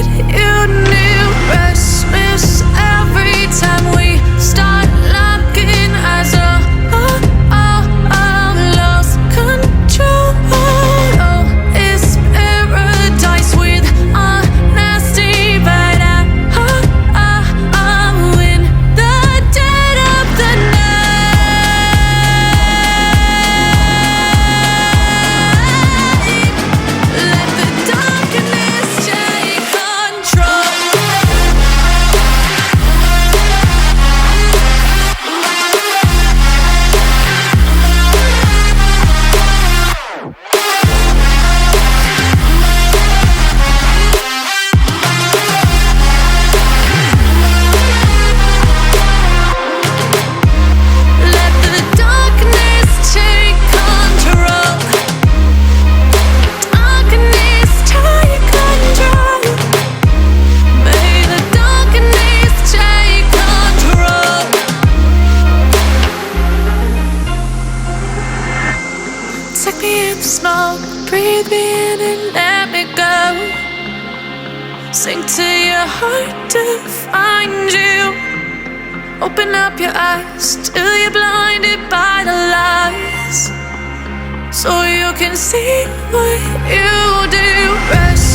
what you knew. Restless every time we start locking eyes. Lost control. Oh, it's paradise with honesty, but I'm in the dead of the night. Let the darkness take control. Let the darkness take control. Darkness take control. May the darkness take control. Take me in the smoke, breathe me in and let me go. Sink to your heart to find you. Open up your eyes till you're blinded by the lies, so you can see what you do. Rest